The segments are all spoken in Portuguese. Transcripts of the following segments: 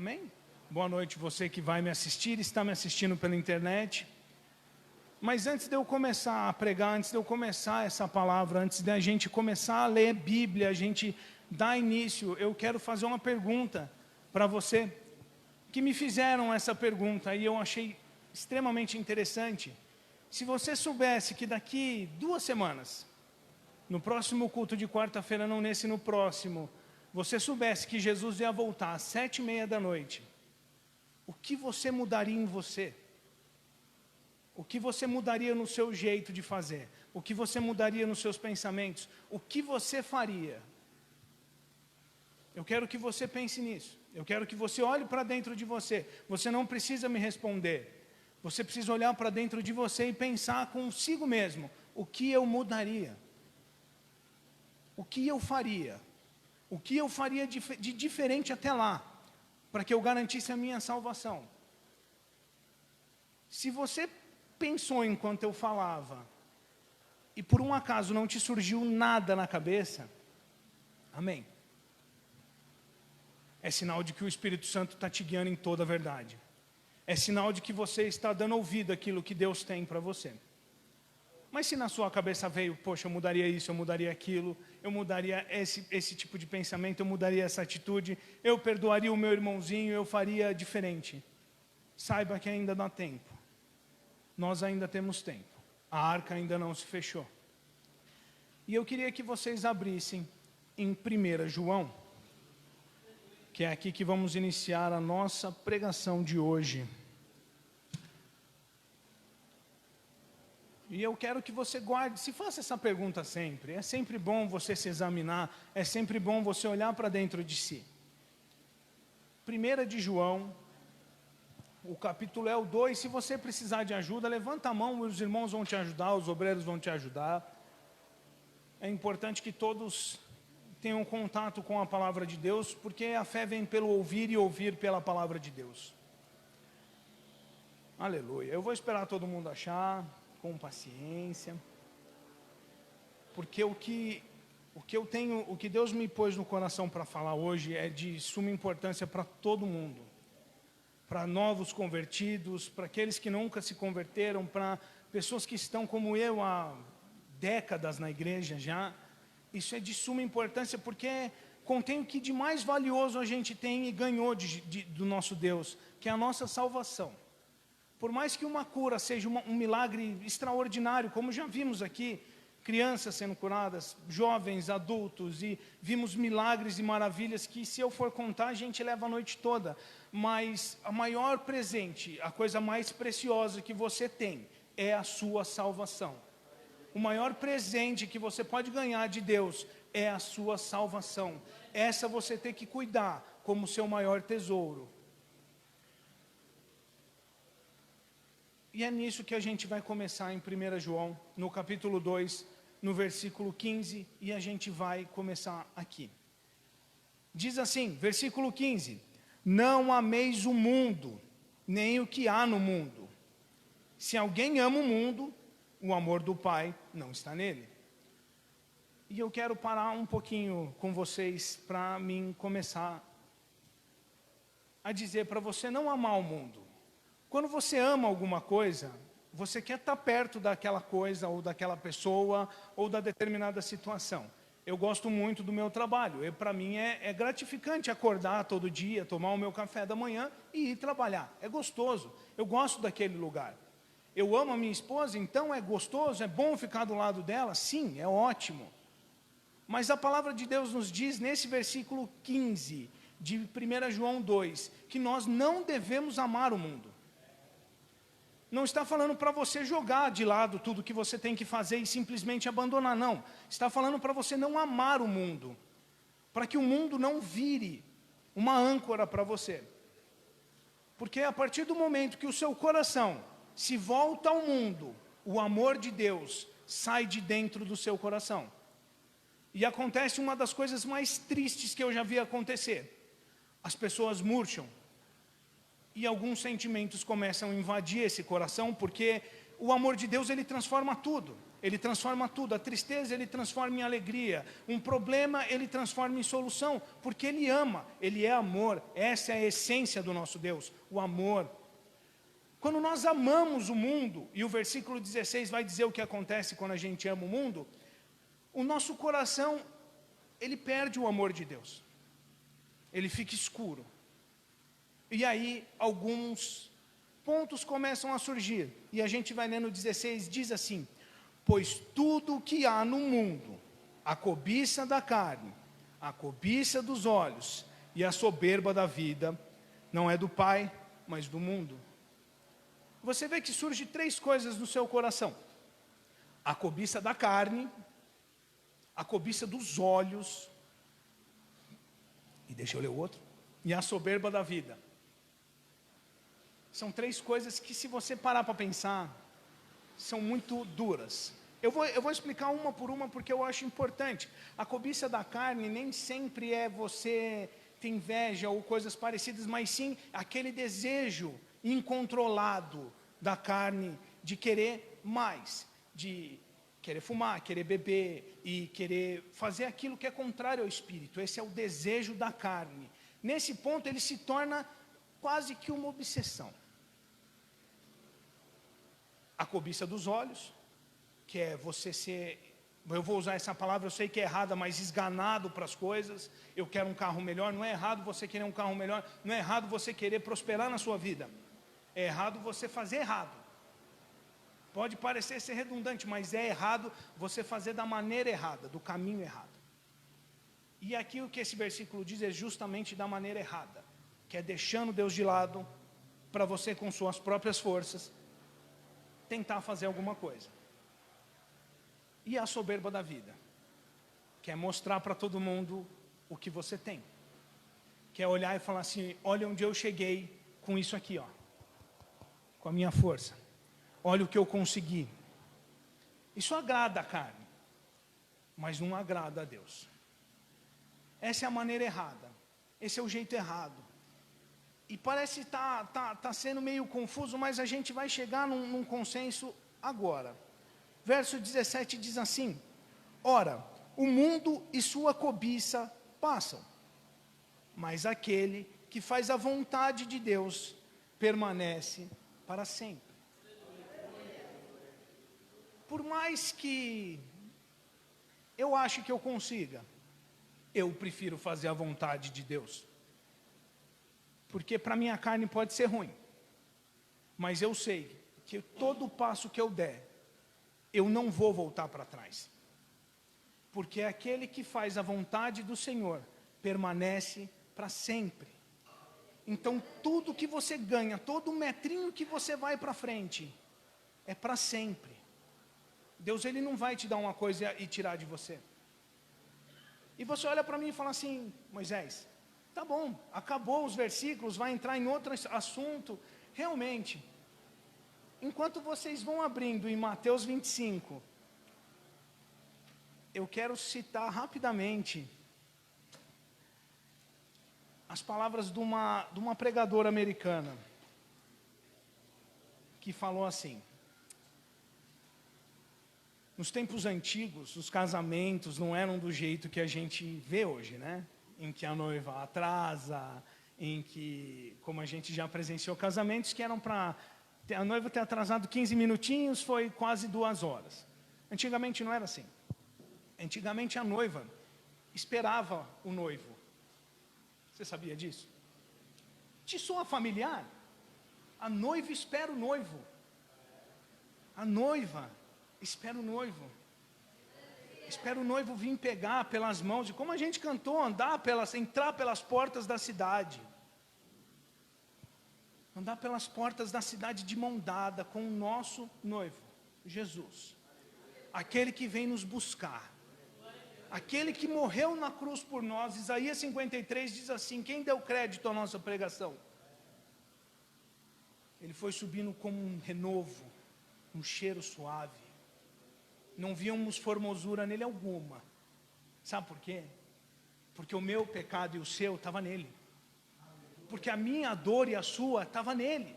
Amém? Boa noite você que vai me assistir, está me assistindo pela internet. Mas antes de eu começar a pregar, antes de eu começar essa palavra, antes de a gente começar a ler Bíblia, a gente dar início, eu quero fazer uma pergunta para você, que me fizeram essa pergunta e eu achei extremamente interessante. Se você soubesse que daqui 2 semanas, no próximo culto de quarta-feira, não nesse, no próximo, você soubesse que Jesus ia voltar às 7h30 da noite, o que você mudaria em você? O que você mudaria no seu jeito de fazer? O que você mudaria nos seus pensamentos? O que você faria? Eu quero que você pense nisso. Eu quero que você olhe para dentro de você. Você não precisa me responder. Você precisa olhar para dentro de você e pensar consigo mesmo. O que eu mudaria? O que eu faria? O que eu faria de diferente até lá, para que eu garantisse a minha salvação? Se você pensou enquanto eu falava, e por um acaso não te surgiu nada na cabeça, amém. É sinal de que o Espírito Santo está te guiando em toda a verdade. É sinal de que você está dando ouvido àquilo que Deus tem para você. Mas se na sua cabeça veio, poxa, eu mudaria isso, eu mudaria aquilo, eu mudaria esse tipo de pensamento, eu mudaria essa atitude, eu perdoaria o meu irmãozinho, eu faria diferente. Saiba que ainda dá tempo. Nós ainda temos tempo. A arca ainda não se fechou. E eu queria que vocês abrissem em 1 João, que é aqui que vamos iniciar a nossa pregação de hoje. E eu quero que você guarde, se faça essa pergunta sempre. É sempre bom você se examinar, é sempre bom você olhar para dentro de si. 1 de João, o capítulo é o 2, se você precisar de ajuda, levanta a mão, os irmãos vão te ajudar, os obreiros vão te ajudar. É importante que todos tenham contato com a palavra de Deus, porque a fé vem pelo ouvir e ouvir pela palavra de Deus. Aleluia. Eu vou esperar todo mundo achar, com paciência, porque o que Deus me pôs no coração para falar hoje é de suma importância para todo mundo, para novos convertidos, para aqueles que nunca se converteram, para pessoas que estão como eu há décadas na igreja já. Isso é de suma importância porque contém o que de mais valioso a gente tem e ganhou do nosso Deus, que é a nossa salvação. Por mais que uma cura seja um milagre extraordinário, como já vimos aqui, crianças sendo curadas, jovens, adultos, e vimos milagres e maravilhas que, se eu for contar, a gente leva a noite toda. Mas a maior presente, a coisa mais preciosa que você tem, é a sua salvação. O maior presente que você pode ganhar de Deus é a sua salvação. Essa você tem que cuidar como seu maior tesouro. E é nisso que a gente vai começar em 1 João, no capítulo 2, no versículo 15, e a gente vai começar aqui. Diz assim, versículo 15: Não ameis o mundo, nem o que há no mundo. Se alguém ama o mundo, o amor do Pai não está nele. E eu quero parar um pouquinho com vocês para mim começar a dizer para você não amar o mundo. Quando você ama alguma coisa, você quer estar perto daquela coisa, ou daquela pessoa, ou da determinada situação. Eu gosto muito do meu trabalho. Para mim é gratificante acordar todo dia, tomar o meu café da manhã e ir trabalhar. É gostoso. Eu gosto daquele lugar. Eu amo a minha esposa, então é gostoso, é bom ficar do lado dela? Sim, é ótimo. Mas a palavra de Deus nos diz, nesse versículo 15, de 1 João 2, que nós não devemos amar o mundo. Não está falando para você jogar de lado tudo que você tem que fazer e simplesmente abandonar, não. Está falando para você não amar o mundo, para que o mundo não vire uma âncora para você. Porque a partir do momento que o seu coração se volta ao mundo, o amor de Deus sai de dentro do seu coração. E acontece uma das coisas mais tristes que eu já vi acontecer. As pessoas murcham. E alguns sentimentos começam a invadir esse coração, porque o amor de Deus, ele transforma tudo. Ele transforma tudo. A tristeza Ele transforma em alegria. Um problema Ele transforma em solução. Porque Ele ama. Ele é amor. Essa é a essência do nosso Deus. O amor. Quando nós amamos o mundo, e o versículo 16 vai dizer o que acontece quando a gente ama o mundo, o nosso coração, ele perde o amor de Deus. Ele fica escuro. E aí, alguns pontos começam a surgir. E a gente vai lendo o 16, diz assim: pois tudo o que há no mundo, a cobiça da carne, a cobiça dos olhos e a soberba da vida, não é do Pai, mas do mundo. Você vê que surge 3 coisas no seu coração: a cobiça da carne, a cobiça dos olhos, e deixa eu ler o outro, e a soberba da vida. São 3 coisas que, se você parar para pensar, são muito duras. Eu vou explicar uma por uma porque eu acho importante. A cobiça da carne nem sempre é você ter inveja ou coisas parecidas, mas sim aquele desejo incontrolado da carne de querer mais, de querer fumar, querer beber e querer fazer aquilo que é contrário ao Espírito. Esse é o desejo da carne. Nesse ponto ele se torna quase que uma obsessão. A cobiça dos olhos, que é você ser, eu vou usar essa palavra, eu sei que é errada, mas esganado para as coisas. Eu quero um carro melhor. Não é errado você querer um carro melhor, não é errado você querer prosperar na sua vida. É errado você fazer errado. Pode parecer ser redundante, mas é errado você fazer da maneira errada, do caminho errado. E aqui o que esse versículo diz é justamente da maneira errada, que é deixando Deus de lado, para você com suas próprias forças, tentar fazer alguma coisa. E a soberba da vida, que é mostrar para todo mundo o que você tem. Que é olhar e falar assim: olha onde eu cheguei com isso aqui, ó, com a minha força. Olha o que eu consegui. Isso agrada a carne, mas não agrada a Deus. Essa é a maneira errada. Esse é o jeito errado. E parece tá sendo meio confuso, mas a gente vai chegar num consenso agora. Verso 17 diz assim: ora, o mundo e sua cobiça passam, mas aquele que faz a vontade de Deus permanece para sempre. Por mais que eu ache que eu consiga, eu prefiro fazer a vontade de Deus. Porque para minha carne pode ser ruim, mas eu sei que todo passo que eu der, eu não vou voltar para trás. Porque aquele que faz a vontade do Senhor permanece para sempre. Então tudo que você ganha, todo metrinho que você vai para frente, é para sempre. Deus, Ele não vai te dar uma coisa e tirar de você. E você olha para mim e fala assim: Moisés, tá bom, acabou os versículos, vai entrar em outro assunto. Realmente, enquanto vocês vão abrindo em Mateus 25, eu quero citar rapidamente as palavras de uma pregadora americana, que falou assim: nos tempos antigos, os casamentos não eram do jeito que a gente vê hoje, né? Em que a noiva atrasa, em que, como a gente já presenciou casamentos que eram para a noiva ter atrasado 15 minutinhos, foi quase 2 horas. Antigamente não era assim. Antigamente a noiva esperava o noivo. Você sabia disso? Te soa familiar? A noiva espera o noivo. A noiva espera o noivo. Espera o noivo vir pegar pelas mãos. E como a gente cantou, entrar pelas portas da cidade. Andar pelas portas da cidade de mão dada com o nosso noivo, Jesus. Aquele que vem nos buscar. Aquele que morreu na cruz por nós. Isaías 53 diz assim: quem deu crédito à nossa pregação? Ele foi subindo como um renovo, um cheiro suave. Não víamos formosura nele alguma. Sabe por quê? Porque o meu pecado e o seu estava nele. Porque a minha dor e a sua estava nele.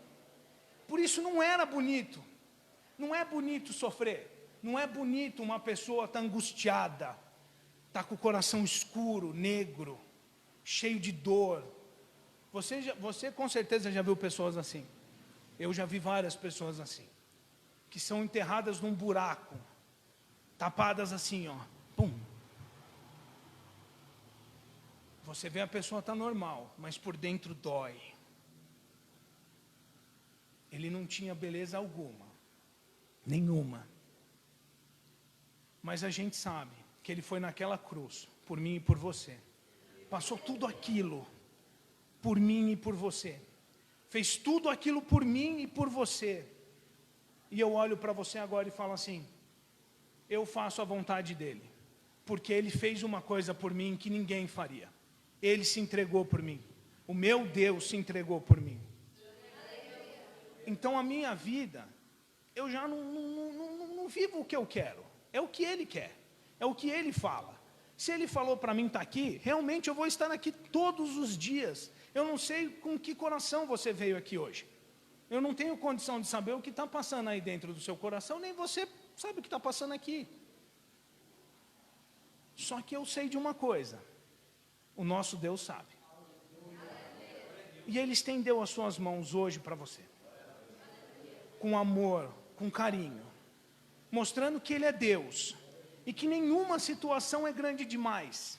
Por isso não era bonito. Não é bonito sofrer. Não é bonito uma pessoa estar angustiada, estar com o coração escuro, negro, cheio de dor. Você com certeza já viu pessoas assim. Eu já vi várias pessoas assim, que são enterradas num buraco, tapadas assim, ó, pum. Você vê a pessoa está normal, mas por dentro dói. Ele não tinha beleza alguma, nenhuma. Mas a gente sabe que ele foi naquela cruz, por mim e por você. Passou tudo aquilo, por mim e por você. Fez tudo aquilo por mim e por você. E eu olho para você agora e falo assim, eu faço a vontade dele. Porque ele fez uma coisa por mim que ninguém faria. Ele se entregou por mim. O meu Deus se entregou por mim. Então a minha vida, eu já não vivo o que eu quero. É o que ele quer. É o que ele fala. Se ele falou para mim estar aqui, realmente eu vou estar aqui todos os dias. Eu não sei com que coração você veio aqui hoje. Eu não tenho condição de saber o que está passando aí dentro do seu coração, nem você sabe o que está passando aqui. Só que eu sei de uma coisa. O nosso Deus sabe. E Ele estendeu as suas mãos hoje para você. Com amor, com carinho. Mostrando que Ele é Deus. E que nenhuma situação é grande demais.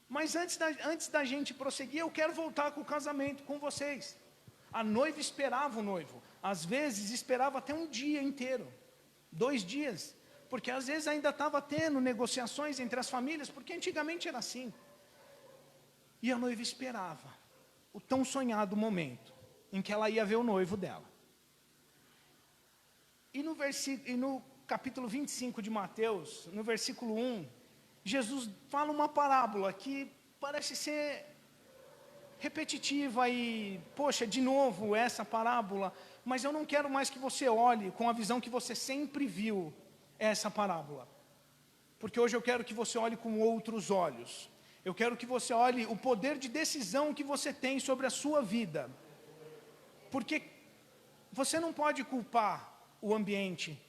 Mas antes da gente prosseguir, eu quero voltar com o casamento com vocês. A noiva esperava o noivo. Às vezes esperava até um dia inteiro. 2 dias. Porque às vezes ainda estava tendo negociações entre as famílias, porque antigamente era assim. E a noiva esperava o tão sonhado momento em que ela ia ver o noivo dela. E no capítulo 25 de Mateus, no versículo 1, Jesus fala uma parábola que parece ser repetitiva e, poxa, de novo essa parábola, mas eu não quero mais que você olhe com a visão que você sempre viu essa parábola. Porque hoje eu quero que você olhe com outros olhos. Eu quero que você olhe o poder de decisão que você tem sobre a sua vida. Porque você não pode culpar o ambiente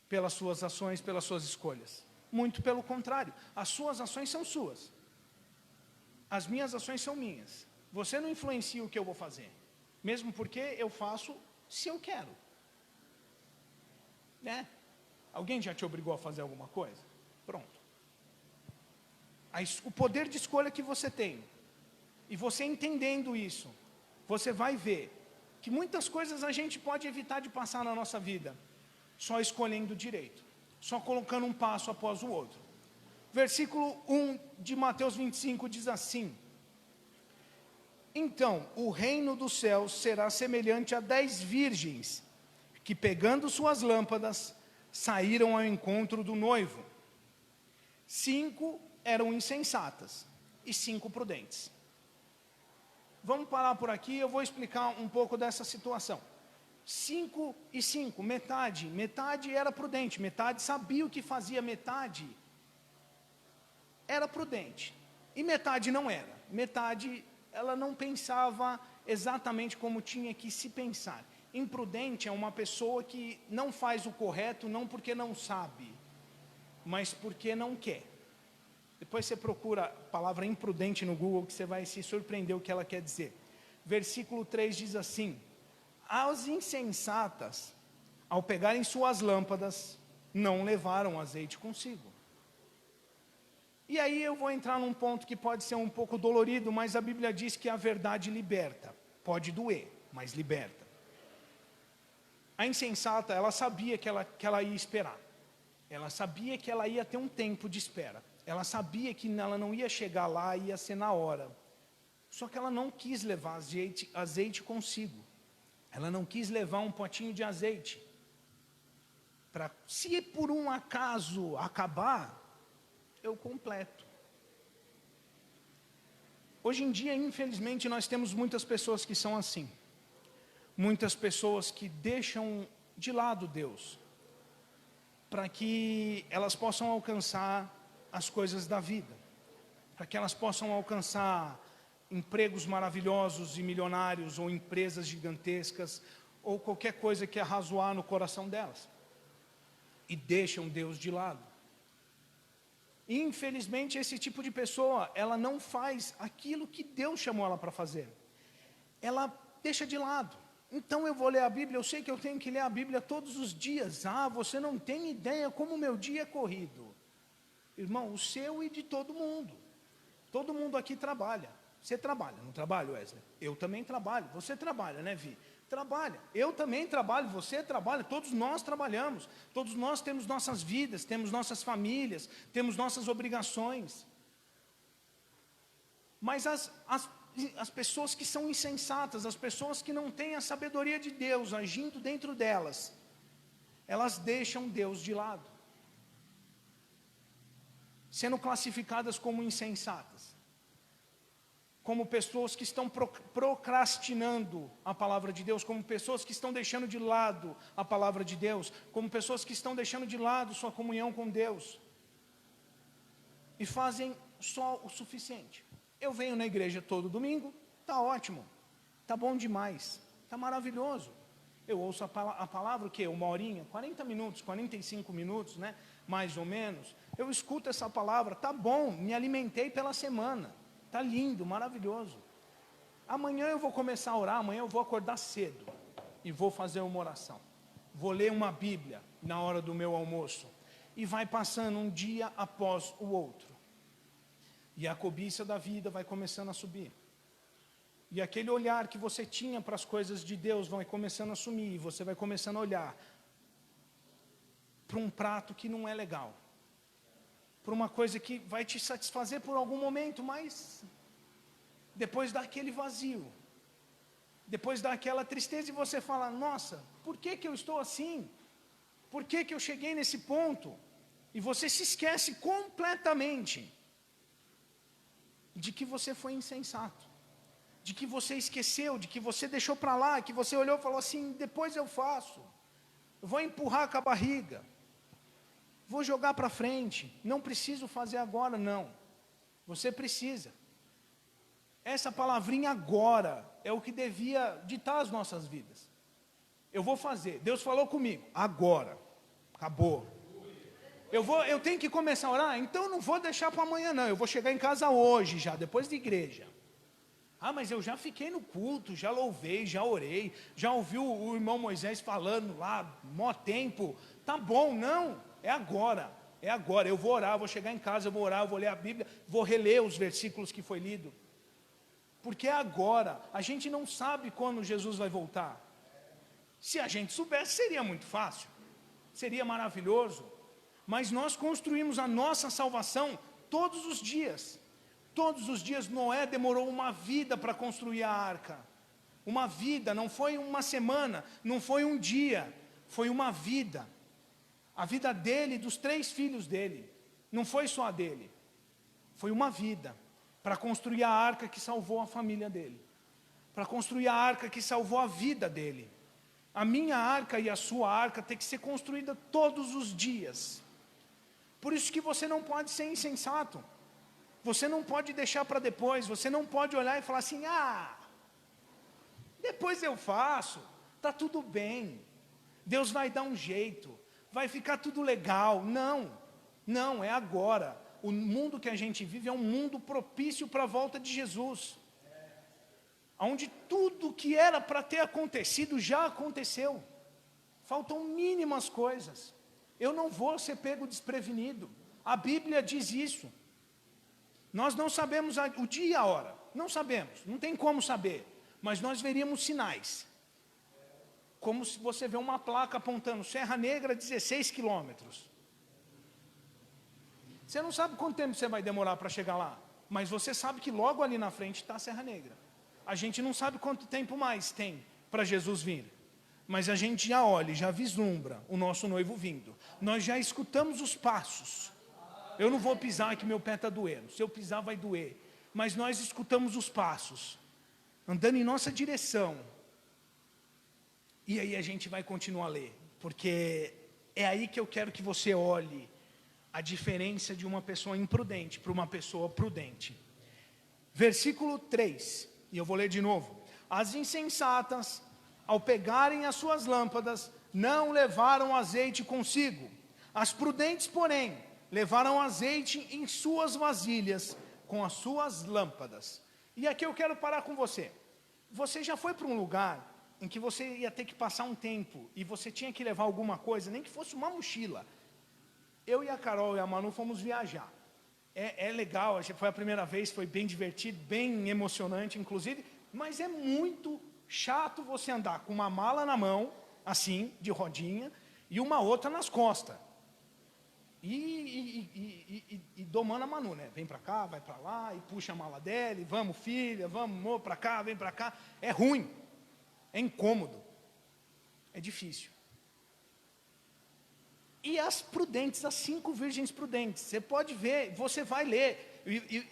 pelas suas ações, pelas suas escolhas. Muito pelo contrário, as suas ações são suas. As minhas ações são minhas. Você não influencia o que eu vou fazer. Mesmo porque eu faço se eu quero. Né? Alguém já te obrigou a fazer alguma coisa? Pronto. O poder de escolha que você tem, e você entendendo isso, você vai ver que muitas coisas a gente pode evitar de passar na nossa vida, só escolhendo direito, só colocando um passo após o outro. Versículo 1 de Mateus 25 diz assim: então, o reino dos céus será semelhante a 10 virgens, que pegando suas lâmpadas, saíram ao encontro do noivo. 5 eram insensatas e 5 prudentes. Vamos parar por aqui, eu vou explicar um pouco dessa situação. 5 e 5, metade era prudente, metade sabia o que fazia, metade era prudente. E metade não era, metade ela não pensava exatamente como tinha que se pensar. Imprudente é uma pessoa que não faz o correto, não porque não sabe, mas porque não quer. Depois você procura a palavra imprudente no Google, que você vai se surpreender o que ela quer dizer. Versículo 3 diz assim: as insensatas, ao pegarem suas lâmpadas, não levaram azeite consigo. E aí eu vou entrar num ponto que pode ser um pouco dolorido, mas a Bíblia diz que a verdade liberta. Pode doer, mas liberta. A insensata, ela sabia que ela ia esperar. Ela sabia que ela ia ter um tempo de espera. Ela sabia que ela não ia chegar lá e ia ser na hora. Só que ela não quis levar azeite consigo. Ela não quis levar um potinho de azeite. Se por um acaso acabar, eu completo. Hoje em dia, infelizmente, nós temos muitas pessoas que são assim. Muitas pessoas que deixam de lado Deus, para que elas possam alcançar as coisas da vida, para que elas possam alcançar empregos maravilhosos e milionários, ou empresas gigantescas, ou qualquer coisa que arrazoar no coração delas. e deixam Deus de lado. Infelizmente, esse tipo de pessoa, ela não faz aquilo que Deus chamou ela para fazer. Ela deixa de lado. Então eu vou ler a Bíblia, eu sei que eu tenho que ler a Bíblia todos os dias. Ah, você não tem ideia como o meu dia é corrido. Irmão, o seu e de todo mundo. Todo mundo aqui trabalha. Você trabalha, não trabalha, Wesley? Eu também trabalho. Você trabalha, né, Vi? Trabalha. Eu também trabalho, você trabalha, todos nós trabalhamos. Todos nós temos nossas vidas, temos nossas famílias, temos nossas obrigações. Mas as pessoas que são insensatas, as pessoas que não têm a sabedoria de Deus agindo dentro delas, elas deixam Deus de lado, sendo classificadas como insensatas, como pessoas que estão procrastinando a palavra de Deus, como pessoas que estão deixando de lado a palavra de Deus, como pessoas que estão deixando de lado sua comunhão com Deus, e fazem só o suficiente. Eu venho na igreja todo domingo, está ótimo, está bom demais, está maravilhoso. Eu ouço a palavra o quê? 1 horinha, 40 minutos, 45 minutos, né? Mais ou menos. Eu escuto essa palavra, está bom, me alimentei pela semana. Está lindo, maravilhoso. Amanhã eu vou começar a orar, amanhã eu vou acordar cedo e vou fazer uma oração. Vou ler uma Bíblia na hora do meu almoço. E vai passando um dia após o outro. E a cobiça da vida vai começando a subir. E aquele olhar que você tinha para as coisas de Deus vai começando a sumir. E você vai começando a olhar para um prato que não é legal. Por uma coisa que vai te satisfazer por algum momento, mas depois dá aquele vazio, depois dá aquela tristeza e você fala, nossa, por que eu estou assim? Por que eu cheguei nesse ponto? E você se esquece completamente de que você foi insensato, de que você esqueceu, de que você deixou para lá, que você olhou e falou assim, depois eu faço, eu vou empurrar com a barriga. Vou jogar para frente, não preciso fazer agora, não. Você precisa. Essa palavrinha agora é o que devia ditar as nossas vidas. Eu vou fazer, Deus falou comigo, agora, acabou. Eu tenho que começar a orar, então eu não vou deixar para amanhã não, eu vou chegar em casa hoje já, depois da igreja. Ah, mas eu já fiquei no culto, já louvei, já orei, já ouvi o irmão Moisés falando lá, mó tempo, tá bom, não. É agora, eu vou orar, eu vou chegar em casa, eu vou orar, eu vou ler a Bíblia, vou reler os versículos que foi lido. Porque é agora, a gente não sabe quando Jesus vai voltar. Se a gente soubesse, seria muito fácil, seria maravilhoso. Mas nós construímos a nossa salvação todos os dias. Todos os dias Noé demorou uma vida para construir a arca. Uma vida, não foi uma semana, não foi um dia, foi uma vida. A vida dele e dos 3 filhos dele. Não foi só a dele. Foi uma vida. Para construir a arca que salvou a família dele. Para construir a arca que salvou a vida dele. A minha arca e a sua arca tem que ser construída todos os dias. Por isso que você não pode ser insensato. Você não pode deixar para depois. Você não pode olhar e falar assim, depois eu faço. Está tudo bem. Deus vai dar um jeito. Vai ficar tudo legal. Não, é agora. O mundo que a gente vive é um mundo propício para a volta de Jesus. Onde tudo que era para ter acontecido, já aconteceu. Faltam mínimas coisas. Eu não vou ser pego desprevenido. A Bíblia diz isso. Nós não sabemos o dia e a hora. Não sabemos, não tem como saber. Mas nós veríamos sinais. Como se você vê uma placa apontando Serra Negra 16 quilômetros. Você não sabe quanto tempo você vai demorar para chegar lá, mas você sabe que logo ali na frente está a Serra Negra. A gente não sabe quanto tempo mais tem para Jesus vir, mas a gente já olha, já vislumbra o nosso noivo vindo. Nós já escutamos os passos. Eu não vou pisar que meu pé está doendo, se eu pisar vai doer, mas nós escutamos os passos, andando em nossa direção. E aí a gente vai continuar a ler, porque é aí que eu quero que você olhe a diferença de uma pessoa imprudente para uma pessoa prudente. Versículo 3, e eu vou ler de novo. As insensatas, ao pegarem as suas lâmpadas, não levaram azeite consigo. As prudentes, porém, levaram azeite em suas vasilhas, com as suas lâmpadas. E aqui eu quero parar com você. Você já foi para um lugar em que você ia ter que passar um tempo, e você tinha que levar alguma coisa, nem que fosse uma mochila. Eu e a Carol e a Manu fomos viajar. É legal, foi a primeira vez, foi bem divertido, bem emocionante, inclusive, mas é muito chato você andar com uma mala na mão, assim, de rodinha, e uma outra nas costas. E domando a Manu, né? Vem para cá, vai para lá, e puxa a mala dela, e vamos filha, vamos para cá, vem para cá. É ruim, é incômodo, é difícil. E as prudentes, as 5 virgens prudentes, você pode ver, você vai ler,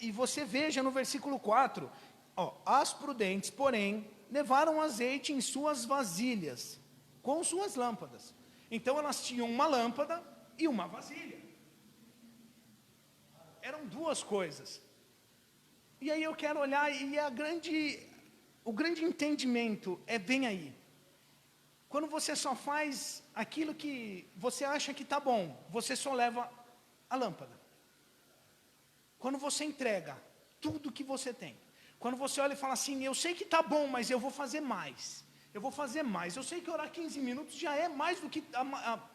e você veja no versículo 4, ó, as prudentes, porém, levaram azeite em suas vasilhas, com suas lâmpadas. Então elas tinham uma lâmpada e uma vasilha. Eram 2 coisas. E aí eu quero olhar, e o grande entendimento é bem aí. Quando você só faz aquilo que você acha que está bom, você só leva a lâmpada. Quando você entrega tudo que você tem. Quando você olha e fala assim, eu sei que está bom, mas eu vou fazer mais. Eu vou fazer mais. Eu sei que orar 15 minutos já é mais do que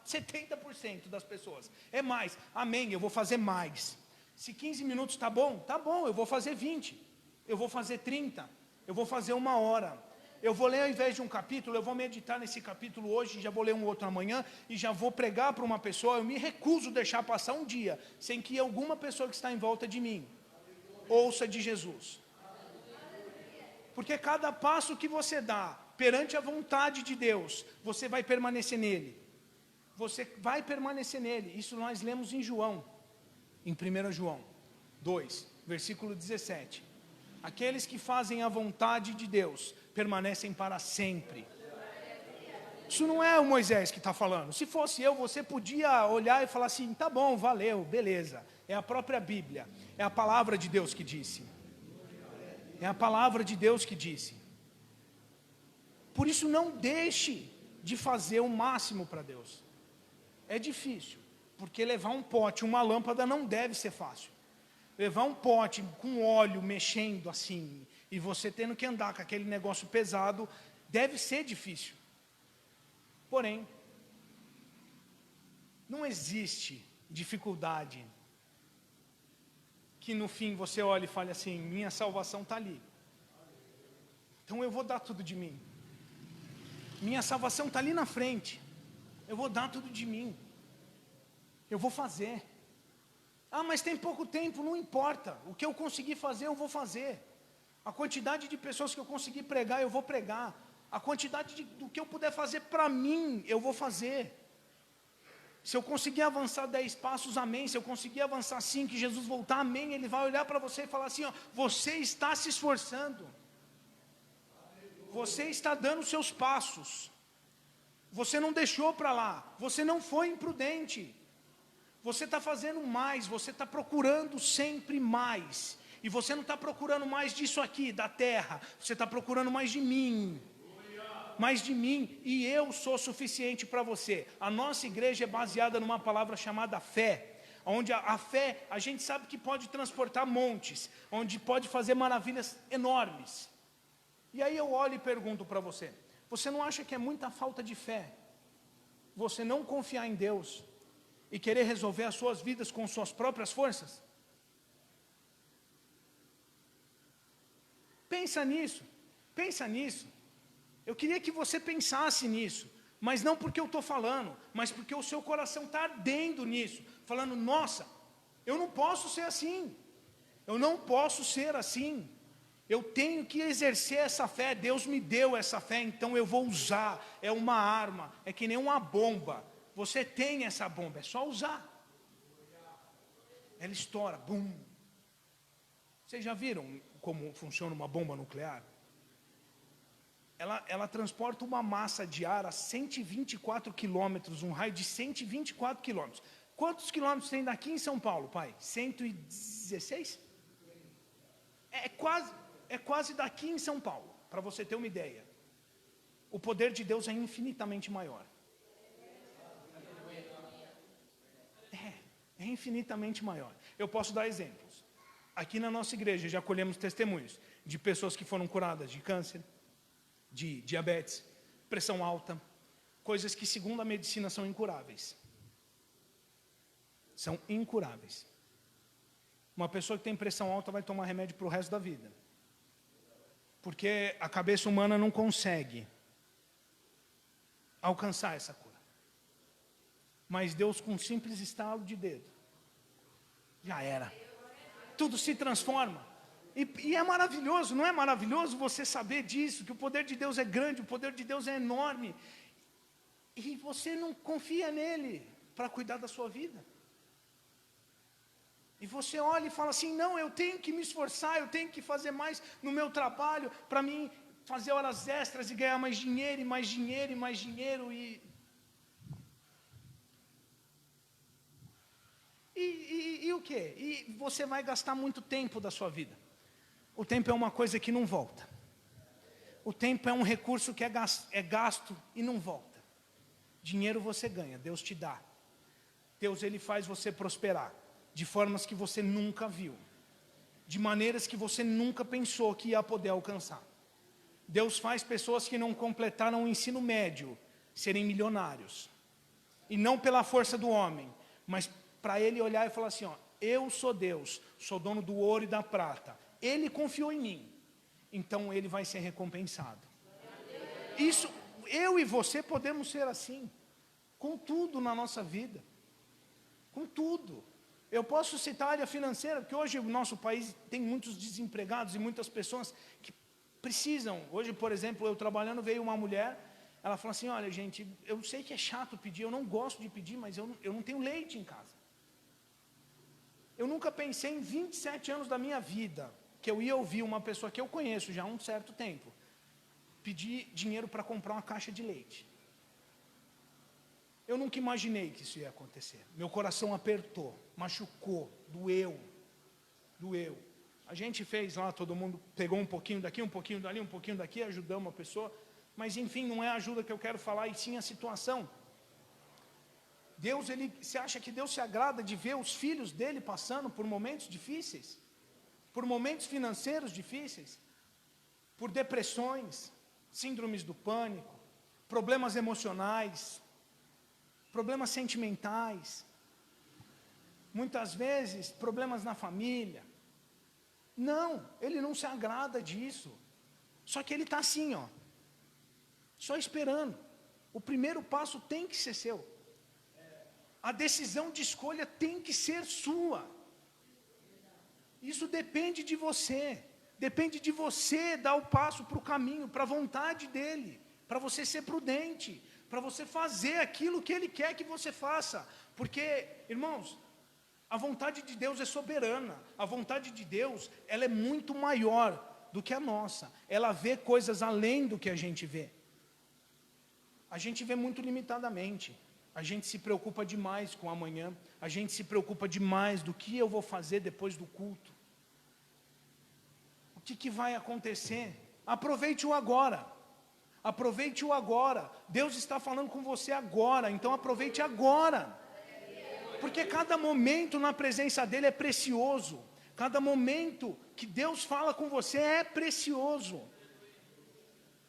70% das pessoas. É mais. Amém, eu vou fazer mais. Se 15 minutos está bom, eu vou fazer 20. Eu vou fazer 30. Eu vou fazer 1 hora. Eu vou ler ao invés de um capítulo, eu vou meditar nesse capítulo hoje, já vou ler um outro amanhã, e já vou pregar para uma pessoa. Eu me recuso a deixar passar um dia, sem que alguma pessoa que está em volta de mim, ouça de Jesus. Porque cada passo que você dá, perante a vontade de Deus, você vai permanecer nele. Você vai permanecer nele. Isso nós lemos em João, em 1 João 2, versículo 17. Aqueles que fazem a vontade de Deus permanecem para sempre. Isso não é o Moisés que está falando. Se fosse eu, você podia olhar e falar assim, tá bom, valeu, beleza. É a própria Bíblia, é a palavra de Deus que disse. É a palavra de Deus que disse. Por isso não deixe de fazer o máximo para Deus. É difícil, porque levar um pote, uma lâmpada não deve ser fácil. Levar um pote com óleo mexendo assim, e você tendo que andar com aquele negócio pesado, deve ser difícil. Porém, não existe dificuldade que no fim você olhe e fale assim, minha salvação está ali. Então eu vou dar tudo de mim. Minha salvação está ali na frente. Eu vou dar tudo de mim. Eu vou fazer. Ah, mas tem pouco tempo, não importa. O que eu conseguir fazer, eu vou fazer. A quantidade de pessoas que eu conseguir pregar, eu vou pregar. A quantidade do que eu puder fazer para mim, eu vou fazer. Se eu conseguir avançar 10 passos, amém. Se eu conseguir avançar 5 e Jesus voltar, amém. Ele vai olhar para você e falar assim, ó, você está se esforçando. Você está dando seus passos. Você não deixou para lá. Você não foi imprudente. Você está fazendo mais, você está procurando sempre mais. E você não está procurando mais disso aqui, da terra. Você está procurando mais de mim. Mais de mim, e eu sou suficiente para você. A nossa igreja é baseada numa palavra chamada fé. Onde a fé, a gente sabe que pode transportar montes. Onde pode fazer maravilhas enormes. E aí eu olho e pergunto para você. Você não acha que é muita falta de fé? Você não confiar em Deus e querer resolver as suas vidas com suas próprias forças? Pensa nisso, pensa nisso. Eu queria que você pensasse nisso, mas não porque eu estou falando, mas porque o seu coração está ardendo nisso, falando, nossa, eu não posso ser assim, eu não posso ser assim, eu tenho que exercer essa fé, Deus me deu essa fé, então eu vou usar, é uma arma, é que nem uma bomba. Você tem essa bomba, é só usar. Ela estoura, bum. Vocês já viram como funciona uma bomba nuclear? Ela transporta uma massa de ar a 124 quilômetros, um raio de 124 quilômetros. Quantos quilômetros tem daqui em São Paulo, pai? 116? É quase daqui em São Paulo, para você ter uma ideia. O poder de Deus é infinitamente maior. É infinitamente maior. Eu posso dar exemplos. Aqui na nossa igreja já colhemos testemunhos de pessoas que foram curadas de câncer, de diabetes, pressão alta, coisas que segundo a medicina são incuráveis. São incuráveis. Uma pessoa que tem pressão alta vai tomar remédio para o resto da vida. Porque a cabeça humana não consegue alcançar essa cura. Mas Deus, com um simples estalo de dedo, já era. Tudo se transforma. E é maravilhoso, não é maravilhoso você saber disso, que o poder de Deus é grande, o poder de Deus é enorme. E você não confia nele para cuidar da sua vida. E você olha e fala assim, não, eu tenho que me esforçar, eu tenho que fazer mais no meu trabalho, para mim fazer horas extras e ganhar mais dinheiro, e mais dinheiro, e mais dinheiro, e o quê? E você vai gastar muito tempo da sua vida. O tempo é uma coisa que não volta. O tempo é um recurso que é gasto e não volta. Dinheiro você ganha, Deus te dá. Deus, ele faz você prosperar de formas que você nunca viu, de maneiras que você nunca pensou que ia poder alcançar. Deus faz pessoas que não completaram o ensino médio serem milionários. E não pela força do homem, mas para ele olhar e falar assim, ó, eu sou Deus, sou dono do ouro e da prata. Ele confiou em mim, então ele vai ser recompensado. Isso, eu e você podemos ser assim, com tudo na nossa vida. Com tudo. Eu posso citar a área financeira, porque hoje o nosso país tem muitos desempregados e muitas pessoas que precisam. Hoje, por exemplo, eu trabalhando, veio uma mulher, ela falou assim, olha gente, eu sei que é chato pedir, eu não gosto de pedir, mas eu não tenho leite em casa. Eu nunca pensei em 27 anos da minha vida, que eu ia ouvir uma pessoa que eu conheço já há um certo tempo, pedir dinheiro para comprar uma caixa de leite. Eu nunca imaginei que isso ia acontecer. Meu coração apertou, machucou, doeu. A gente fez lá, todo mundo pegou um pouquinho daqui, um pouquinho dali, um pouquinho daqui, ajudamos a pessoa. Mas enfim, não é a ajuda que eu quero falar, e sim a situação. Deus, você acha que Deus se agrada de ver os filhos dele passando por momentos difíceis? Por momentos financeiros difíceis? Por depressões, síndromes do pânico, problemas emocionais, problemas sentimentais, muitas vezes problemas na família. Não, ele não se agrada disso. Só que ele está assim, ó, só esperando. O primeiro passo tem que ser seu. A decisão de escolha tem que ser sua. Isso depende de você. Depende de você dar o passo para o caminho, para a vontade dele, para você ser prudente, para você fazer aquilo que ele quer que você faça. Porque, irmãos, a vontade de Deus é soberana. A vontade de Deus, ela é muito maior do que a nossa. Ela vê coisas além do que a gente vê. A gente vê muito limitadamente. A gente se preocupa demais com amanhã. A gente se preocupa demais do que eu vou fazer depois do culto. O que vai acontecer? Aproveite o agora. Aproveite o agora. Deus está falando com você agora, então aproveite agora. Porque cada momento na presença dele é precioso. Cada momento que Deus fala com você é precioso.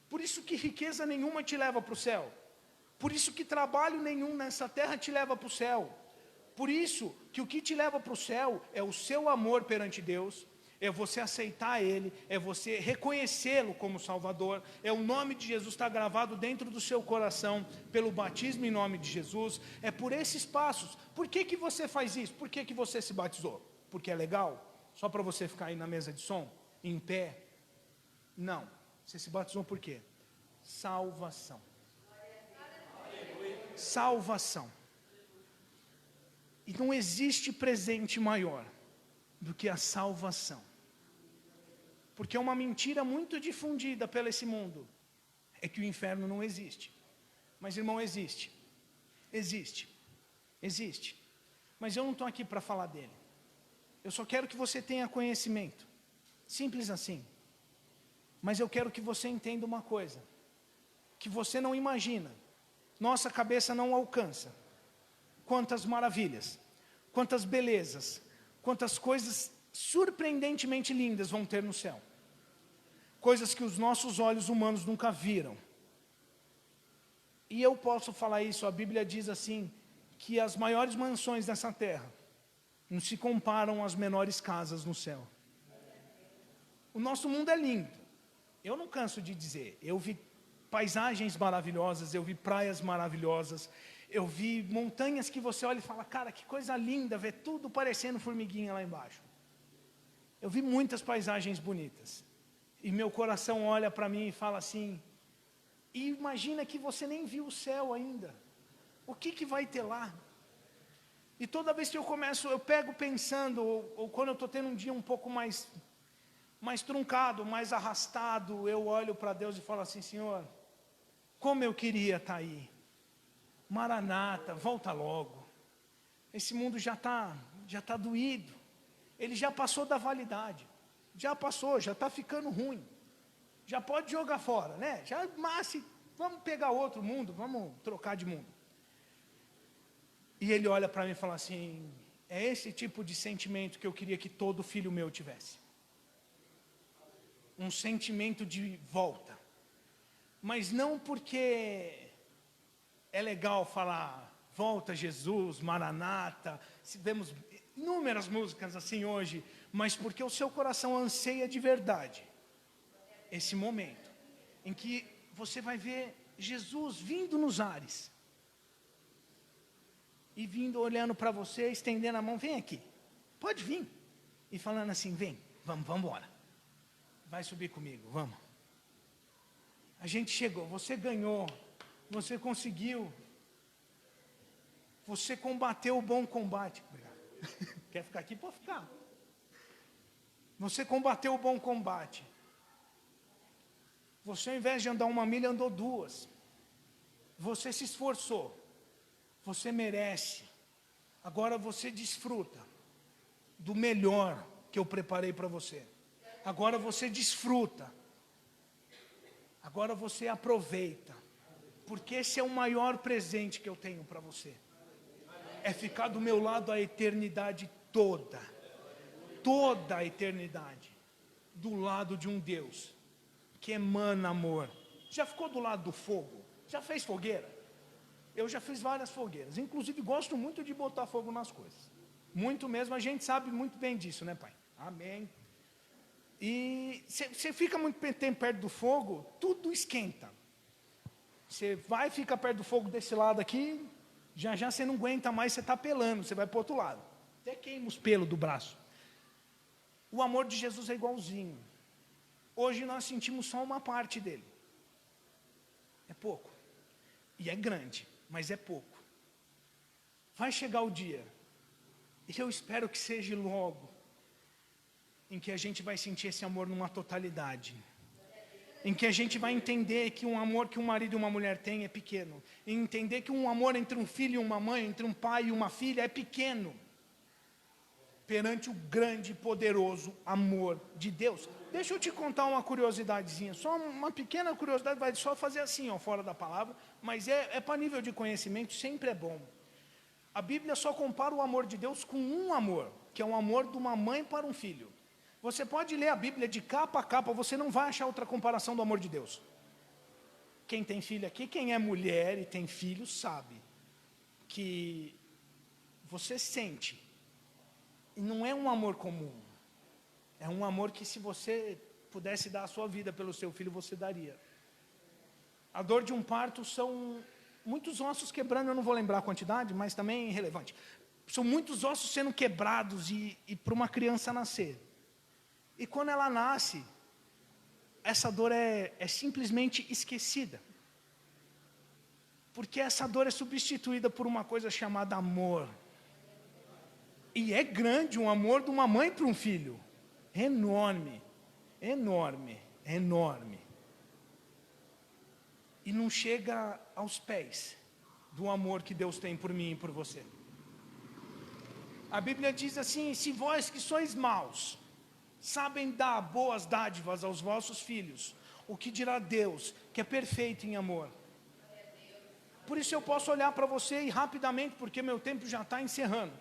Por isso que riqueza nenhuma te leva para o céu. Por isso que trabalho nenhum nessa terra te leva para o céu. Por isso que o que te leva para o céu é o seu amor perante Deus, é você aceitar Ele, é você reconhecê-lo como Salvador, é o nome de Jesus estar gravado dentro do seu coração, pelo batismo em nome de Jesus, é por esses passos. Por que você faz isso? Por que você se batizou? Porque é legal? Só para você ficar aí na mesa de som, em pé? Não, você se batizou por quê? Salvação. Salvação. E não existe presente maior do que a salvação. Porque é uma mentira muito difundida pelo esse mundo, é que o inferno não existe. Mas irmão, existe. Existe. Mas eu não estou aqui para falar dele. Eu só quero que você tenha conhecimento. Simples assim. Mas eu quero que você entenda uma coisa, que você não imagina, nossa cabeça não alcança. Quantas maravilhas, quantas belezas, quantas coisas surpreendentemente lindas vão ter no céu. Coisas que os nossos olhos humanos nunca viram. E eu posso falar isso, a Bíblia diz assim, que as maiores mansões dessa terra não se comparam às menores casas no céu. O nosso mundo é lindo. Eu não canso de dizer, eu vi paisagens maravilhosas, eu vi praias maravilhosas, eu vi montanhas que você olha e fala, cara, que coisa linda, ver tudo parecendo formiguinha lá embaixo. Eu vi muitas paisagens bonitas. E meu coração olha para mim e fala assim, e imagina que você nem viu o céu ainda. O que vai ter lá? E toda vez que eu pego pensando, ou quando eu estou tendo um dia um pouco mais truncado, mais arrastado, eu olho para Deus e falo assim, Senhor, como eu queria estar aí. Maranata, volta logo. Esse mundo já tá doído. Ele já passou da validade. Já passou, já está ficando ruim. Já pode jogar fora, né? Vamos pegar outro mundo, vamos trocar de mundo. E ele olha para mim e fala assim, é esse tipo de sentimento que eu queria que todo filho meu tivesse. Um sentimento de volta. Mas não porque é legal falar, volta Jesus, Maranata, vemos inúmeras músicas assim hoje, mas porque o seu coração anseia de verdade esse momento em que você vai ver Jesus vindo nos ares e vindo olhando para você, estendendo a mão, vem aqui, pode vir, e falando assim, vem, vamos embora, vai subir comigo, vamos. A gente chegou, você ganhou, você conseguiu, você combateu o bom combate. Quer ficar aqui? Pode ficar. Você combateu o bom combate. Você, ao invés de andar 1 milha, andou 2. Você se esforçou. Você merece. Agora você desfruta do melhor que eu preparei para você. Agora você desfruta. Agora você aproveita. Porque esse é o maior presente que eu tenho para você. É ficar do meu lado a eternidade toda. Toda a eternidade. Do lado de um Deus que emana amor. Já ficou do lado do fogo? Já fez fogueira? Eu já fiz várias fogueiras. Inclusive gosto muito de botar fogo nas coisas. Muito mesmo, a gente sabe muito bem disso, né, pai? Amém. E você fica muito tempo perto do fogo, tudo esquenta. Você vai ficar perto do fogo desse lado aqui, já você não aguenta mais, você está pelando, você vai para o outro lado. Até queima os pelos do braço. O amor de Jesus é igualzinho. Hoje nós sentimos só uma parte dele. É pouco. E é grande, mas é pouco. Vai chegar o dia, e eu espero que seja logo, em que a gente vai sentir esse amor numa totalidade. Em que a gente vai entender que um amor que um marido e uma mulher têm é pequeno. E entender que um amor entre um filho e uma mãe, entre um pai e uma filha é pequeno. Perante o grande e poderoso amor de Deus. Deixa eu te contar uma curiosidadezinha. Só uma pequena curiosidade, vai só fazer assim, ó, fora da palavra. Mas é para nível de conhecimento, sempre é bom. A Bíblia só compara o amor de Deus com um amor. Que é o amor de uma mãe para um filho. Você pode ler a Bíblia de capa a capa, você não vai achar outra comparação do amor de Deus. Quem tem filho aqui, quem é mulher e tem filho, sabe que você sente. E não é um amor comum. É um amor que se você pudesse dar a sua vida pelo seu filho, você daria. A dor de um parto são muitos ossos quebrando, eu não vou lembrar a quantidade, mas também é irrelevante. São muitos ossos sendo quebrados e para uma criança nascer. E quando ela nasce, essa dor é simplesmente esquecida. Porque essa dor é substituída por uma coisa chamada amor. E é grande um amor de uma mãe para um filho. Enorme, enorme, enorme. E não chega aos pés do amor que Deus tem por mim e por você. A Bíblia diz assim, se vós que sois maus, sabem dar boas dádivas aos vossos filhos, o que dirá Deus, que é perfeito em amor? Por isso eu posso olhar para você e rapidamente, porque meu tempo já está encerrando.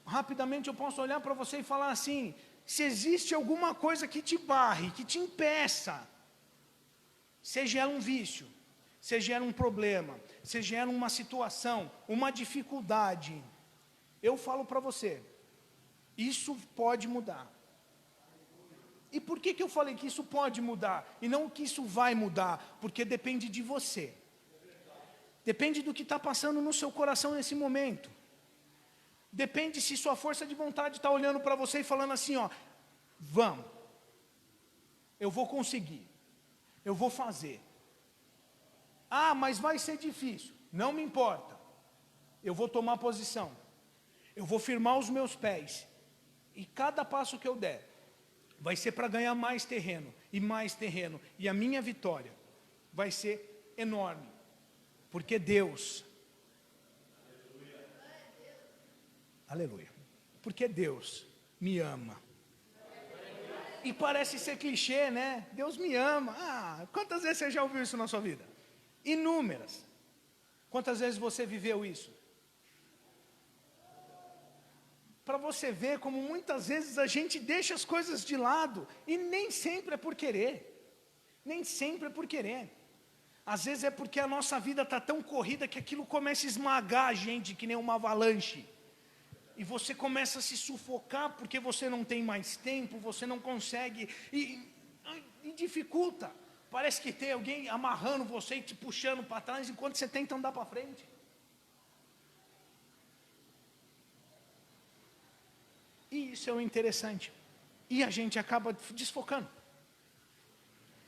rapidamente eu posso olhar para você e falar assim, se existe alguma coisa que te barre, que te impeça, seja ela um vício, seja ela um problema, seja ela uma situação, uma dificuldade, eu falo para você, isso pode mudar. E por que eu falei que isso pode mudar? E não que isso vai mudar? Porque depende de você. Depende do que está passando no seu coração nesse momento. Depende se sua força de vontade está olhando para você e falando assim, ó, vamos, eu vou conseguir, eu vou fazer. Ah, mas vai ser difícil, não me importa, eu vou tomar posição, eu vou firmar os meus pés, e cada passo que eu der, vai ser para ganhar mais terreno, e a minha vitória vai ser enorme, porque Deus... Aleluia. Porque Deus me ama. E parece ser clichê, né? Deus me ama. Ah, quantas vezes você já ouviu isso na sua vida? Inúmeras. Quantas vezes você viveu isso? Para você ver como muitas vezes a gente deixa as coisas de lado. E nem sempre é por querer. Nem sempre é por querer. Às vezes é porque a nossa vida está tão corrida que aquilo começa a esmagar a gente que nem uma avalanche. E você começa a se sufocar porque você não tem mais tempo, você não consegue, e dificulta. Parece que tem alguém amarrando você e te puxando para trás enquanto você tenta andar para frente. E isso é o interessante. E a gente acaba desfocando.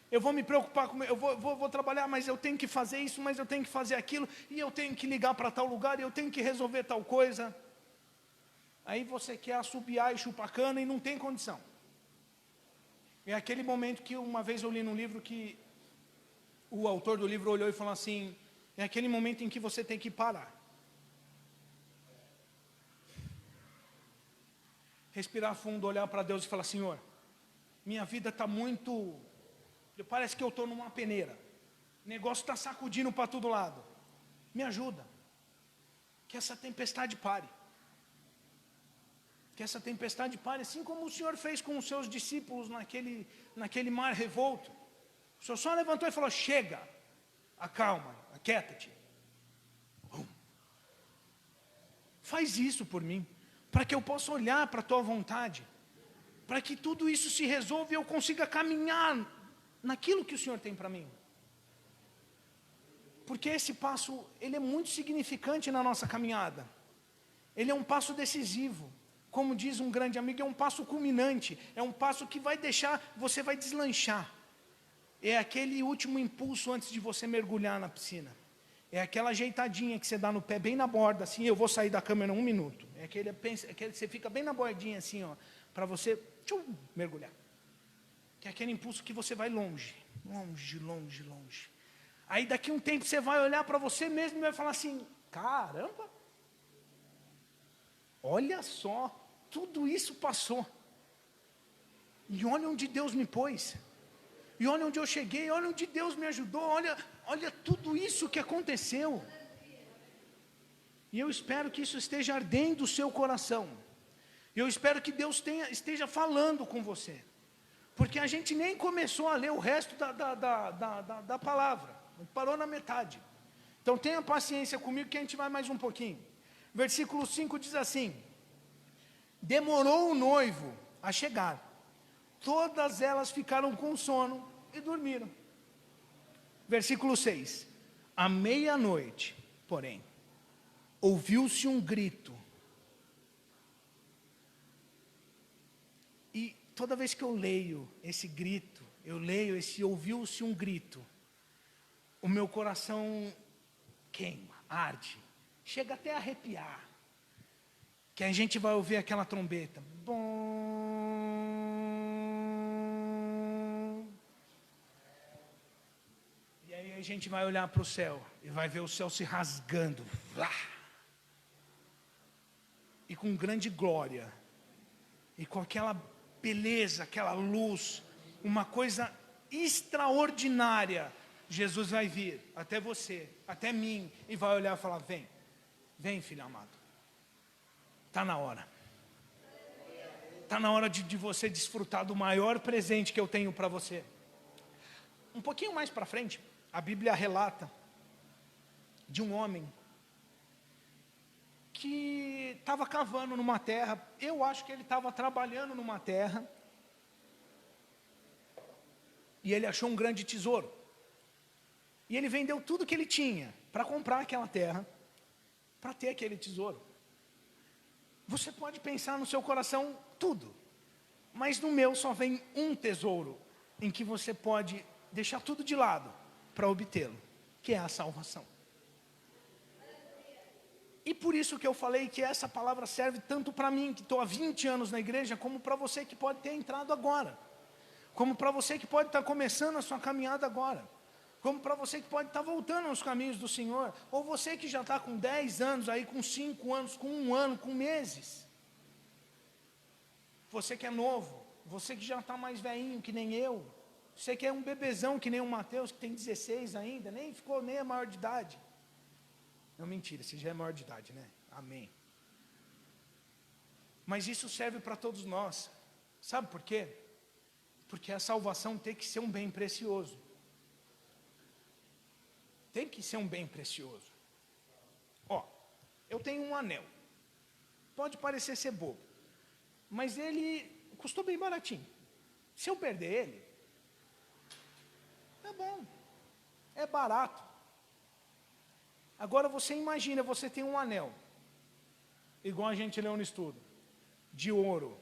Eu vou me preocupar com... Eu vou trabalhar, mas eu tenho que fazer isso, mas eu tenho que fazer aquilo, e eu tenho que ligar para tal lugar, e eu tenho que resolver tal coisa. Aí você quer assobiar e chupar cana e não tem condição. É aquele momento que uma vez eu li num livro que o autor do livro olhou e falou assim, é aquele momento em que você tem que parar. Respirar fundo, olhar para Deus e falar, Senhor, minha vida está muito... Parece que eu estou numa peneira. O negócio está sacudindo para todo lado. Me ajuda. Que essa tempestade pare. Que essa tempestade pare, assim como o Senhor fez com os seus discípulos naquele mar revolto. O Senhor só levantou e falou, chega, acalma, aquieta-te. Faz isso por mim, para que eu possa olhar para a tua vontade, para que tudo isso se resolva e eu consiga caminhar naquilo que o Senhor tem para mim. Porque esse passo, ele é muito significante na nossa caminhada. Ele é um passo decisivo. Como diz um grande amigo, é um passo culminante, é um passo que vai deixar, você vai deslanchar. É aquele último impulso antes de você mergulhar na piscina. É aquela ajeitadinha que você dá no pé, bem na borda, assim, eu vou sair da câmera em 1 minuto. É aquele que você fica bem na bordinha, assim, ó, para você mergulhar. Que é aquele impulso que você vai longe, longe, longe, longe. Aí daqui a um tempo você vai olhar para você mesmo e vai falar assim, caramba, olha só, tudo isso passou. E olha onde Deus me pôs. E olha onde eu cheguei, olha onde Deus me ajudou, olha tudo isso que aconteceu. E eu espero que isso esteja ardendo o seu coração. Eu espero que Deus esteja falando com você. Porque a gente nem começou a ler o resto da palavra. Parou na metade. Então tenha paciência comigo que a gente vai mais um pouquinho. Versículo 5 diz assim: demorou o noivo a chegar. Todas elas ficaram com sono e dormiram. Versículo 6. À meia-noite, porém, ouviu-se um grito. E toda vez que eu leio esse grito, eu leio esse ouviu-se um grito, o meu coração queima, arde, chega até a arrepiar. Que a gente vai ouvir aquela trombeta. Bom. E aí a gente vai olhar para o céu e vai ver o céu se rasgando. E com grande glória. E com aquela beleza, aquela luz, uma coisa extraordinária. Jesus vai vir até você, até mim, e vai olhar e falar: vem, vem, filho amado. Está na hora. Está na hora de você desfrutar do maior presente que eu tenho para você. Um pouquinho mais para frente, a Bíblia relata de um homem que estava cavando numa terra. Eu acho que ele estava trabalhando numa terra. E ele achou um grande tesouro. E ele vendeu tudo que ele tinha para comprar aquela terra, para ter aquele tesouro. Você pode pensar no seu coração tudo, mas no meu só vem um tesouro em que você pode deixar tudo de lado para obtê-lo, que é a salvação. E por isso que eu falei que essa palavra serve tanto para mim, que estou há 20 anos na igreja, como para você que pode ter entrado agora, como para você que pode estar começando a sua caminhada agora, como para você que pode estar voltando aos caminhos do Senhor, ou você que já está com 10 anos, aí com 5 anos, com 1 ano, com meses. Você que é novo, você que já está mais velhinho que nem eu, você que é um bebezão que nem o Mateus, que tem 16 ainda, nem ficou nem a maior de idade. Não, mentira, você já é maior de idade, né? Amém. Mas isso serve para todos nós. Sabe por quê? Porque a salvação tem que ser um bem precioso. Tem que ser um bem precioso. Ó, eu tenho um anel. Pode parecer ser bobo, mas ele custou bem baratinho. Se eu perder ele, é bom, é barato. Agora você imagina, você tem um anel, igual a gente leu no estudo, de ouro,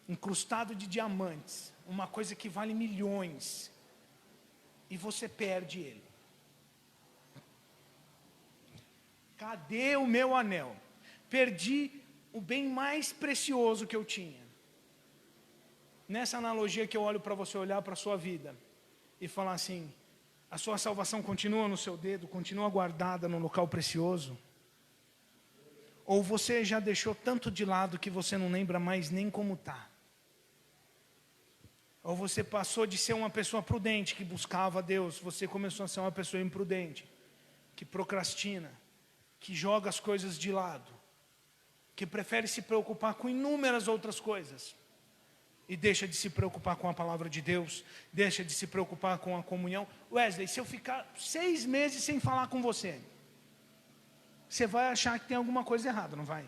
incrustado de diamantes, uma coisa que vale milhões, e você perde ele. Cadê o meu anel? Perdi o bem mais precioso que eu tinha. Nessa analogia que eu olho para você olhar para a sua vida e falar assim, a sua salvação continua no seu dedo, continua guardada no local precioso? Ou você já deixou tanto de lado que você não lembra mais nem como está? Ou você passou de ser uma pessoa prudente que buscava a Deus, você começou a ser uma pessoa imprudente, que procrastina, que joga as coisas de lado, que prefere se preocupar com inúmeras outras coisas, e deixa de se preocupar com a palavra de Deus, deixa de se preocupar com a comunhão. Wesley, se eu ficar 6 meses sem falar com você, você vai achar que tem alguma coisa errada, não vai?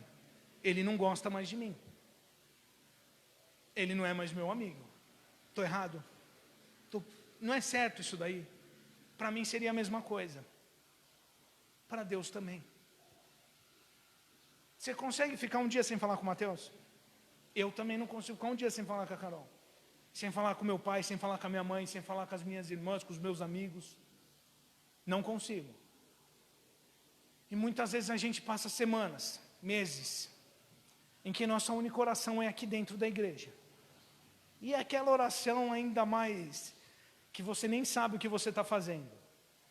Ele não gosta mais de mim. Ele não é mais meu amigo. Estou errado? Não é certo isso daí? Para mim seria a mesma coisa. Para Deus também. Você consegue ficar um dia sem falar com o Mateus? Eu também não consigo ficar um dia sem falar com a Carol. Sem falar com meu pai, sem falar com a minha mãe, sem falar com as minhas irmãs, com os meus amigos. Não consigo. E muitas vezes a gente passa semanas, meses, em que nossa única oração é aqui dentro da igreja. E é aquela oração ainda mais, que você nem sabe o que você está fazendo.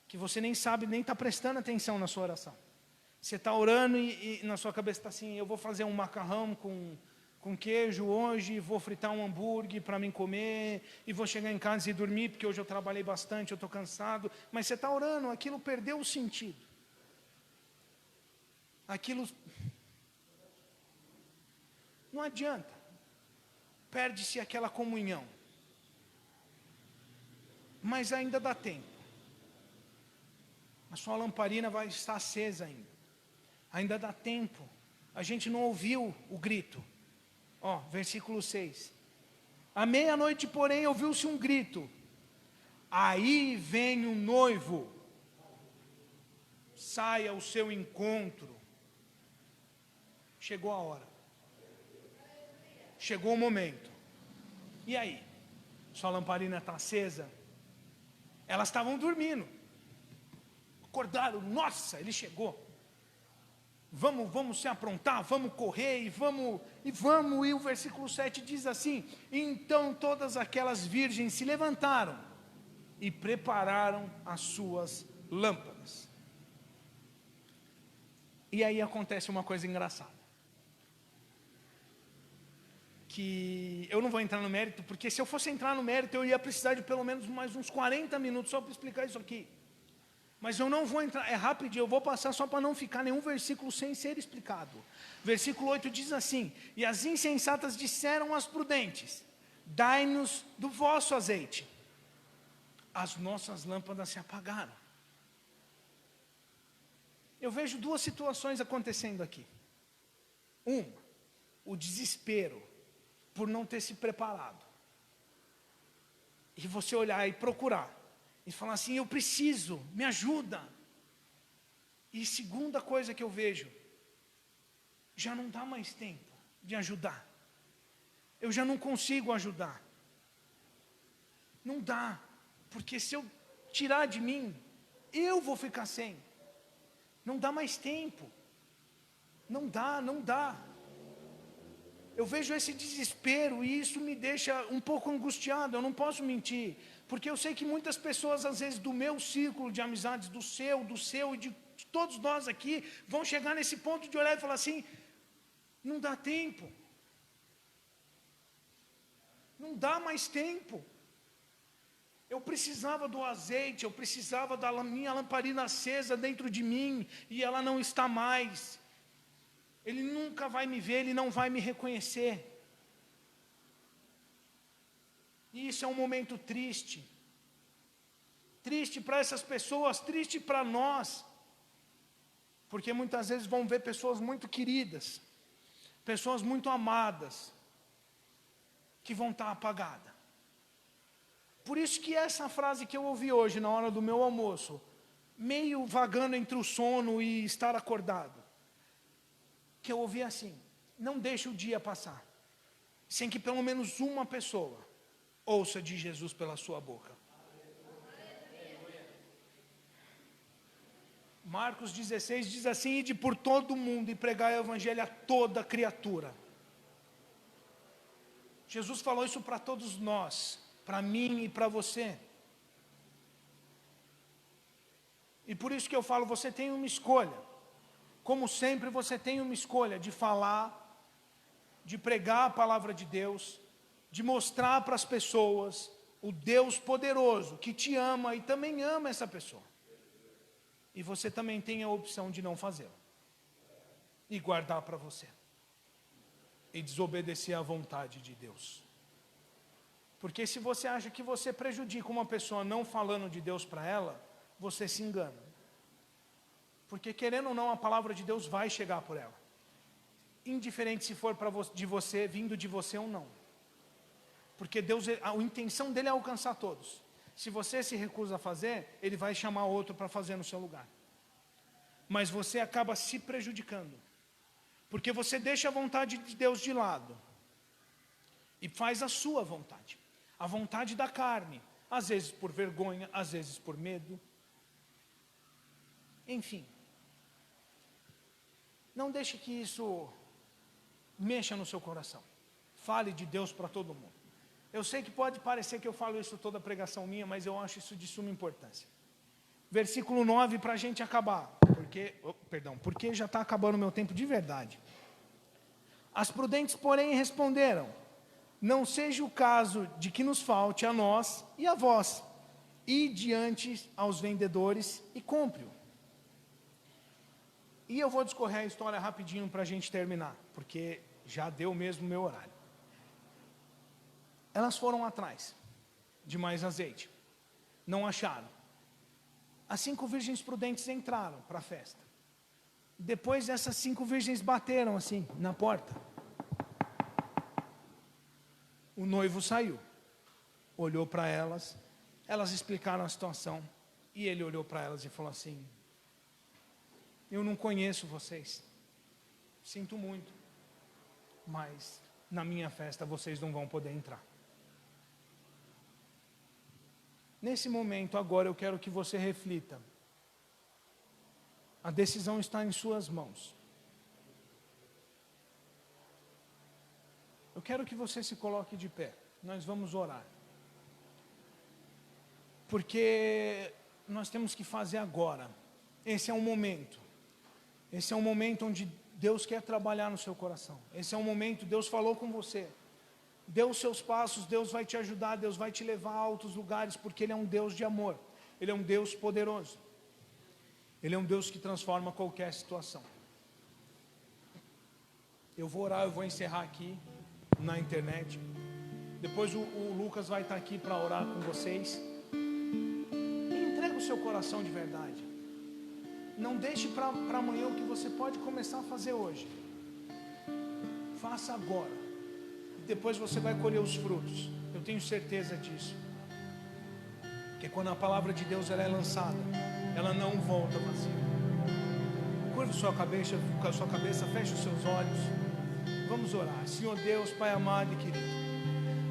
Que você nem sabe, nem está prestando atenção na sua oração. Você está orando e na sua cabeça está assim, eu vou fazer um macarrão com queijo hoje, vou fritar um hambúrguer para mim comer, e vou chegar em casa e dormir, porque hoje eu trabalhei bastante, eu estou cansado. Mas você está orando, aquilo perdeu o sentido. Aquilo não adianta. Perde-se aquela comunhão. Mas ainda dá tempo. A sua lamparina vai estar acesa ainda. Ainda dá tempo. A gente não ouviu o grito. Ó, versículo 6. À meia-noite, porém, ouviu-se um grito. Aí vem o noivo. Saia ao seu encontro. Chegou a hora. Chegou o momento. E aí? Sua lamparina está acesa? Elas estavam dormindo. Acordaram, nossa, ele chegou. Vamos se aprontar, vamos correr e vamos. E o versículo 7 diz assim: então todas aquelas virgens se levantaram e prepararam as suas lâmpadas. E aí acontece uma coisa engraçada. Que eu não vou entrar no mérito, porque se eu fosse entrar no mérito, eu ia precisar de pelo menos mais uns 40 minutos só para explicar isso aqui. Mas eu não vou entrar, é rapidinho, eu vou passar só para não ficar nenhum versículo sem ser explicado. Versículo 8 diz assim: e as insensatas disseram às prudentes: dai-nos do vosso azeite. As nossas lâmpadas se apagaram. Eu vejo duas situações acontecendo aqui. Uma, o desespero por não ter se preparado. E você olhar e procurar. E falar assim: eu preciso, me ajuda. E segunda coisa que eu vejo, já não dá mais tempo de ajudar. Eu já não consigo ajudar. Não dá. Porque se eu tirar de mim, eu vou ficar sem. Não dá mais tempo. Não dá, não dá. Eu vejo esse desespero e isso me deixa um pouco angustiado, eu não posso mentir. Porque eu sei que muitas pessoas, às vezes, do meu círculo de amizades, do seu e de todos nós aqui, vão chegar nesse ponto de olhar e falar assim: não dá tempo. Não dá mais tempo. Eu precisava do azeite, eu precisava da minha lamparina acesa dentro de mim, e ela não está mais. Ele nunca vai me ver, ele não vai me reconhecer. E isso é um momento triste. Triste para essas pessoas, triste para nós. Porque muitas vezes vão ver pessoas muito queridas, pessoas muito amadas, que vão estar apagadas. Por isso que essa frase que eu ouvi hoje, na hora do meu almoço, meio vagando entre o sono e estar acordado, que eu ouvi assim: não deixe o dia passar, sem que pelo menos uma pessoa ouça de Jesus pela sua boca. Marcos 16 diz assim: ide por todo o mundo e pregai o evangelho a toda criatura. Jesus falou isso para todos nós, para mim e para você. E por isso que eu falo, você tem uma escolha. Como sempre, você tem uma escolha de falar, de pregar a palavra de Deus, de mostrar para as pessoas o Deus poderoso que te ama e também ama essa pessoa. E você também tem a opção de não fazê-lo e guardar para você e desobedecer à vontade de Deus. Porque se você acha que você prejudica uma pessoa não falando de Deus para ela, você se engana. Porque querendo ou não, a palavra de Deus vai chegar por ela, indiferente se for de você, vindo de você ou não. Porque Deus, a intenção dele é alcançar todos. Se você se recusa a fazer, ele vai chamar outro para fazer no seu lugar. Mas você acaba se prejudicando, porque você deixa a vontade de Deus de lado e faz a sua vontade, a vontade da carne, às vezes por vergonha, às vezes por medo. Enfim, não deixe que isso mexa no seu coração. Fale de Deus para todo mundo. Eu sei que pode parecer que eu falo isso toda a pregação minha, mas eu acho isso de suma importância. Versículo 9 para a gente acabar, porque já está acabando o meu tempo de verdade. As prudentes, porém, responderam: não seja o caso de que nos falte a nós e a vós, e diante aos vendedores e compre-o. E eu vou discorrer a história rapidinho para a gente terminar, porque já deu mesmo o meu horário. Elas foram atrás de mais azeite, não acharam. As 5 virgens prudentes entraram para a festa. Depois essas 5 virgens bateram assim na porta. O noivo saiu, olhou para elas, elas explicaram a situação, e ele olhou para elas e falou assim: eu não conheço vocês, sinto muito, mas na minha festa vocês não vão poder entrar. Nesse momento agora eu quero que você reflita. A decisão está em suas mãos. Eu quero que você se coloque de pé. Nós vamos orar. Porque nós temos que fazer agora. Esse é um momento. Esse é um momento onde Deus quer trabalhar no seu coração. Esse é um momento, Deus falou com você. Dê os seus passos, Deus vai te ajudar, Deus vai te levar a altos lugares, porque Ele é um Deus de amor. Ele é um Deus poderoso. Ele é um Deus que transforma qualquer situação. Eu vou orar, eu vou encerrar aqui na internet. Depois o Lucas vai estar aqui para orar com vocês. E entrega o seu coração de verdade. Não deixe para amanhã o que você pode começar a fazer hoje. Faça agora. E depois você vai colher os frutos. Eu tenho certeza disso. Porque quando a palavra de Deus ela é lançada, ela não volta vazia. Curva sua cabeça, feche os seus olhos. Vamos orar. Senhor Deus, Pai amado e querido,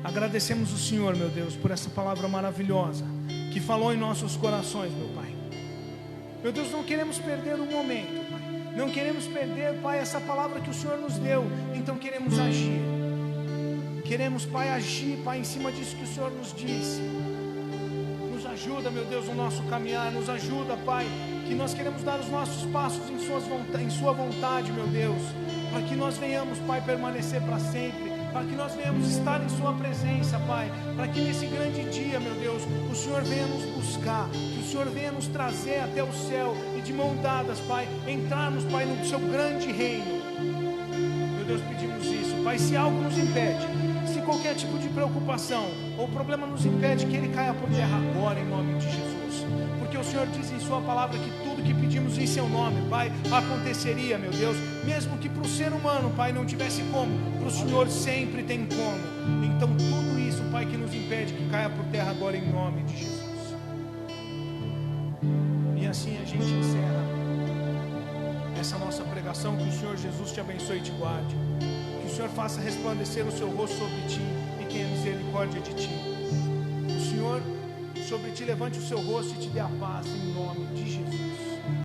agradecemos o Senhor, meu Deus, por essa palavra maravilhosa que falou em nossos corações, meu Pai. Meu Deus, não queremos perder um momento, Pai. Não queremos perder, Pai, essa palavra que o Senhor nos deu. Então queremos agir. Queremos, Pai, agir, Pai, em cima disso que o Senhor nos disse. Nos ajuda, meu Deus, no nosso caminhar. Nos ajuda, Pai, que nós queremos dar os nossos passos em sua vontade, meu Deus. Para que nós venhamos, Pai, permanecer para sempre. Para que nós venhamos estar em sua presença, Pai. Para que nesse grande dia, meu Deus, o Senhor venha nos buscar. Que o Senhor venha nos trazer até o céu. E de mão dadas, Pai, entrarmos, Pai, no seu grande reino. Meu Deus, pedimos isso. Pai, se algo nos impede, se qualquer tipo de preocupação ou problema nos impede, que ele caia por terra agora, em nome de Jesus. Porque o Senhor diz em sua palavra que tudo que pedimos em seu nome, Pai, aconteceria, meu Deus. Mesmo que para o ser humano, Pai, não tivesse como, para o Senhor sempre tem como. Então tudo isso, Pai, que nos impede, que caia por terra agora, em nome de Jesus. E assim a gente encerra essa nossa pregação. Que o Senhor Jesus te abençoe e te guarde. Que o Senhor faça resplandecer o seu rosto sobre ti e tenha misericórdia de ti. O Senhor sobre ti levante o seu rosto e te dê a paz, em nome de Jesus.